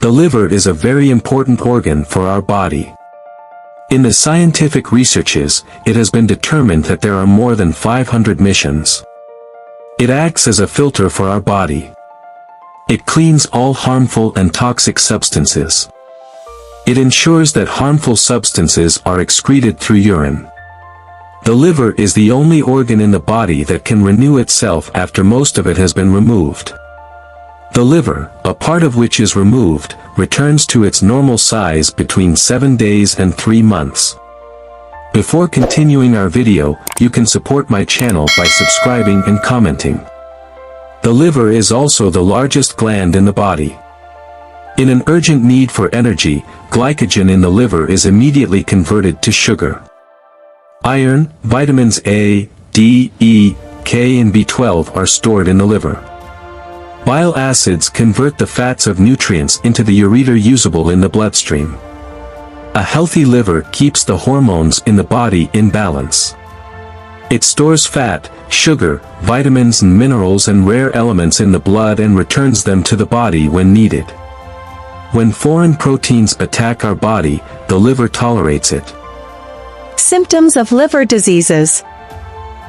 The liver is a very important organ for our body. In the scientific researches, it has been determined that there are more than 500 missions. It acts as a filter for our body. It cleans all harmful and toxic substances. It ensures that harmful substances are excreted through urine. The liver is the only organ in the body that can renew itself after most of it has been removed. The liver, a part of which is removed, returns to its normal size between 7 days and 3 months. Before continuing our video, you can support my channel by subscribing and commenting. The liver is also the largest gland in the body. In an urgent need for energy, glycogen in the liver is immediately converted to sugar. Iron, vitamins A, D, E, K and B12 are stored in the liver. Bile acids convert the fats of nutrients into the ureter usable in the bloodstream. A healthy liver keeps the hormones in the body in balance. It stores fat, sugar, vitamins and minerals and rare elements in the blood and returns them to the body when needed. When foreign proteins attack our body, the liver tolerates it. Symptoms of liver diseases: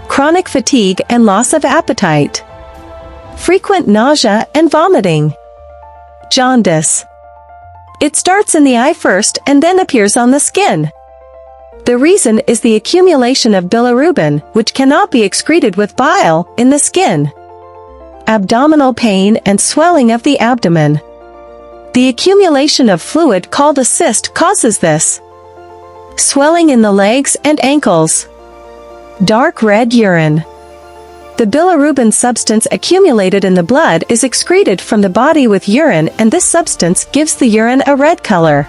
chronic fatigue and loss of appetite, frequent nausea and vomiting, jaundice. It starts in the eye first and then appears on the skin. The reason is the accumulation of bilirubin, which cannot be excreted with bile, in the skin. Abdominal pain and swelling of the abdomen. The accumulation of fluid called a cyst causes this. Swelling in the legs and ankles. Dark red urine. The bilirubin substance accumulated in the blood is excreted from the body with urine, and this substance gives the urine a red color.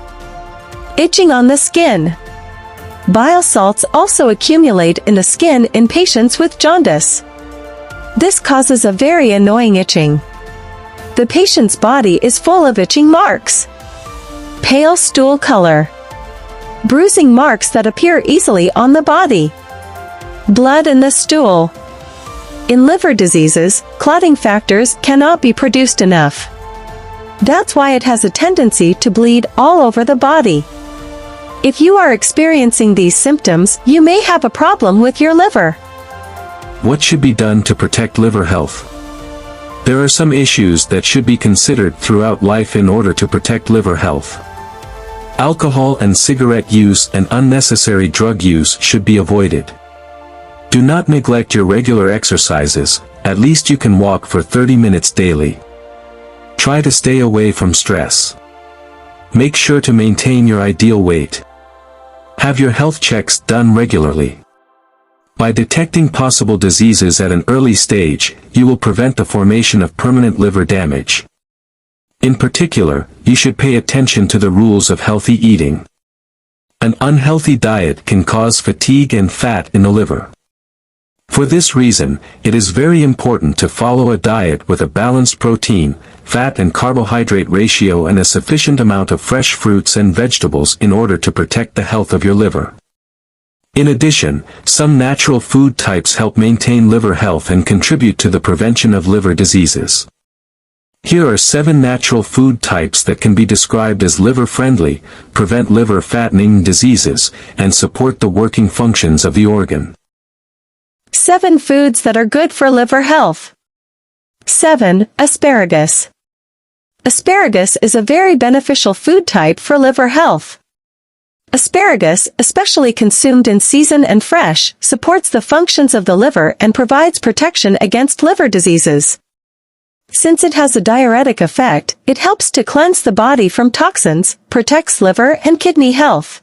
Itching on the skin. Bile salts also accumulate in the skin in patients with jaundice. This causes a very annoying itching. The patient's body is full of itching marks. Pale stool color. Bruising marks that appear easily on the body. Blood in the stool. In liver diseases, clotting factors cannot be produced enough. That's why it has a tendency to bleed all over the body. If you are experiencing these symptoms, you may have a problem with your liver. What should be done to protect liver health? There are some issues that should be considered throughout life in order to protect liver health. Alcohol and cigarette use and unnecessary drug use should be avoided. Do not neglect your regular exercises, at least you can walk for 30 minutes daily. Try to stay away from stress. Make sure to maintain your ideal weight. Have your health checks done regularly. By detecting possible diseases at an early stage, you will prevent the formation of permanent liver damage. In particular, you should pay attention to the rules of healthy eating. An unhealthy diet can cause fatigue and fat in the liver. For this reason, it is very important to follow a diet with a balanced protein, fat and carbohydrate ratio and a sufficient amount of fresh fruits and vegetables in order to protect the health of your liver. In addition, some natural food types help maintain liver health and contribute to the prevention of liver diseases. Here are 7 natural food types that can be described as liver-friendly, prevent liver fattening diseases, and support the working functions of the organ. 7 foods that are good for liver health. 7. Asparagus. Asparagus is a very beneficial food type for liver health. Asparagus, especially consumed in season and fresh, supports the functions of the liver and provides protection against liver diseases. Since it has a diuretic effect, it helps to cleanse the body from toxins, protects liver and kidney health.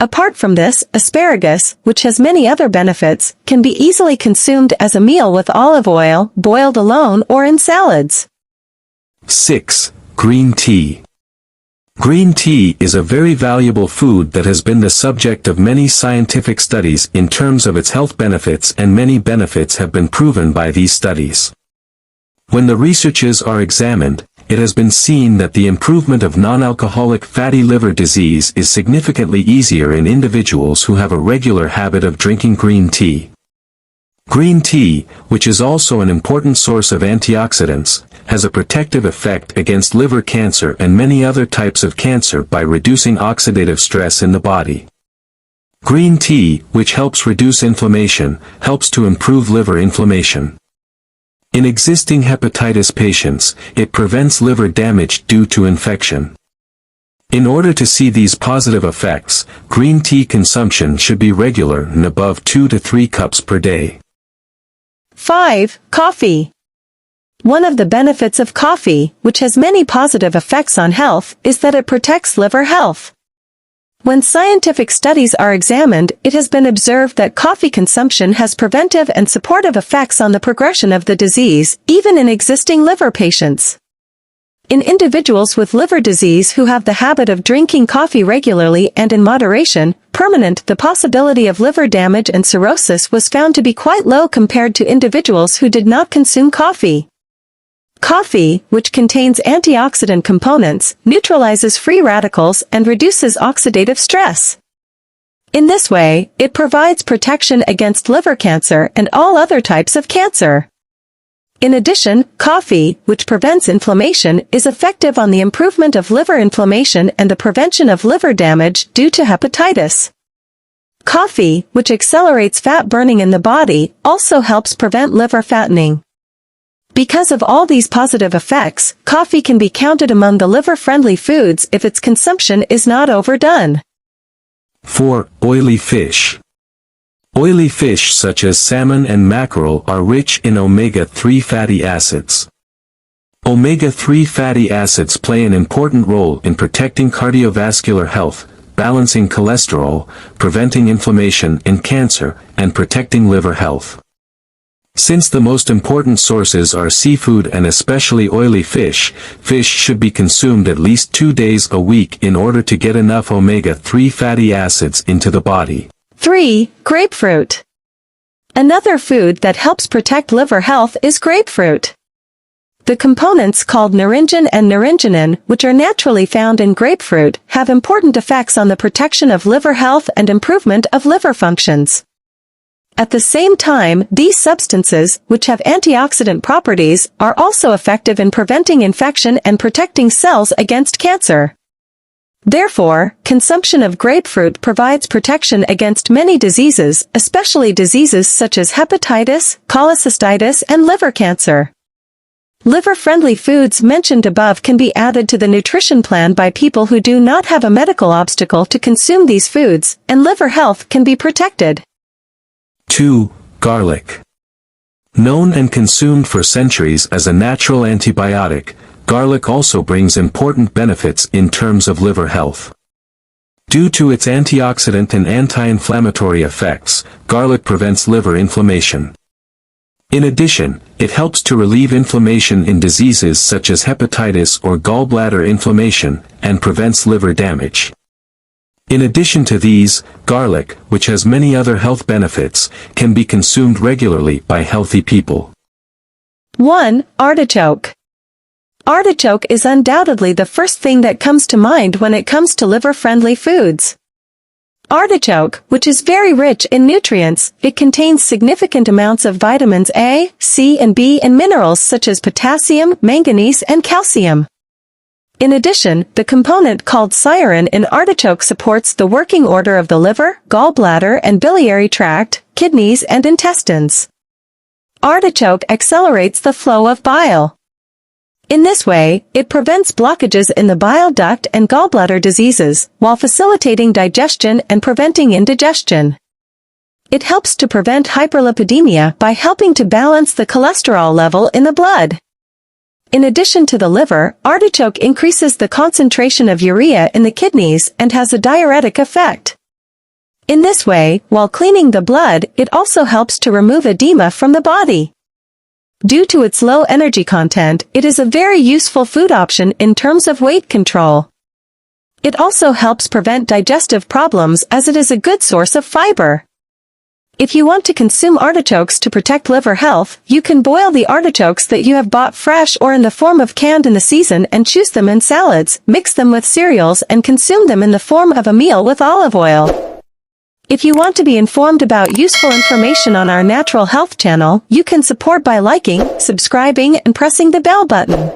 Apart from this, asparagus, which has many other benefits, can be easily consumed as a meal with olive oil, boiled alone or in salads. 6. Green tea. Green tea is a very valuable food that has been the subject of many scientific studies in terms of its health benefits, and many benefits have been proven by these studies. When the researches are examined, it has been seen that the improvement of non-alcoholic fatty liver disease is significantly easier in individuals who have a regular habit of drinking green tea. Green tea, which is also an important source of antioxidants, has a protective effect against liver cancer and many other types of cancer by reducing oxidative stress in the body. Green tea, which helps reduce inflammation, helps to improve liver inflammation. In existing hepatitis patients, it prevents liver damage due to infection. In order to see these positive effects, green tea consumption should be regular and above 2 to 3 cups per day. 5. Coffee. One of the benefits of coffee, which has many positive effects on health, is that it protects liver health. When scientific studies are examined, it has been observed that coffee consumption has preventive and supportive effects on the progression of the disease, even in existing liver patients. In individuals with liver disease who have the habit of drinking coffee regularly and in moderation, the possibility of liver damage and cirrhosis was found to be quite low compared to individuals who did not consume coffee. Coffee, which contains antioxidant components, neutralizes free radicals and reduces oxidative stress. In this way, it provides protection against liver cancer and all other types of cancer. In addition, coffee, which prevents inflammation, is effective on the improvement of liver inflammation and the prevention of liver damage due to hepatitis. Coffee, which accelerates fat burning in the body, also helps prevent liver fattening. Because of all these positive effects, coffee can be counted among the liver-friendly foods if its consumption is not overdone. 4. Oily fish. Oily fish such as salmon and mackerel are rich in omega-3 fatty acids. Omega-3 fatty acids play an important role in protecting cardiovascular health, balancing cholesterol, preventing inflammation and cancer, and protecting liver health. Since the most important sources are seafood and especially oily fish, fish should be consumed at least 2 days a week in order to get enough omega-3 fatty acids into the body. 3. Grapefruit. Another food that helps protect liver health is grapefruit. The components called naringin and naringenin, which are naturally found in grapefruit, have important effects on the protection of liver health and improvement of liver functions. At the same time, these substances, which have antioxidant properties, are also effective in preventing infection and protecting cells against cancer. Therefore, consumption of grapefruit provides protection against many diseases, especially diseases such as hepatitis, cholecystitis, and liver cancer. Liver-friendly foods mentioned above can be added to the nutrition plan by people who do not have a medical obstacle to consume these foods, and liver health can be protected. 2. Garlic. Known and consumed for centuries as a natural antibiotic, garlic also brings important benefits in terms of liver health. Due to its antioxidant and anti-inflammatory effects, garlic prevents liver inflammation. In addition, it helps to relieve inflammation in diseases such as hepatitis or gallbladder inflammation, and prevents liver damage. In addition to these, garlic, which has many other health benefits, can be consumed regularly by healthy people. 1. Artichoke. Artichoke is undoubtedly the first thing that comes to mind when it comes to liver-friendly foods. Artichoke, which is very rich in nutrients, it contains significant amounts of vitamins A, C and B and minerals such as potassium, manganese and calcium. In addition, the component called cyrein in artichoke supports the working order of the liver, gallbladder and biliary tract, kidneys and intestines. Artichoke accelerates the flow of bile. In this way, it prevents blockages in the bile duct and gallbladder diseases, while facilitating digestion and preventing indigestion. It helps to prevent hyperlipidemia by helping to balance the cholesterol level in the blood. In addition to the liver, artichoke increases the concentration of urea in the kidneys and has a diuretic effect. In this way, while cleaning the blood, it also helps to remove edema from the body. Due to its low energy content, it is a very useful food option in terms of weight control. It also helps prevent digestive problems as it is a good source of fiber. If you want to consume artichokes to protect liver health, you can boil the artichokes that you have bought fresh or in the form of canned in the season and choose them in salads, mix them with cereals and consume them in the form of a meal with olive oil. If you want to be informed about useful information on our natural health channel, you can support by liking, subscribing, and pressing the bell button.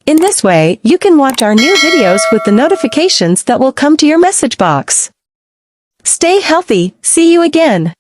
In this way, you can watch our new videos with the notifications that will come to your message box. Stay healthy, see you again.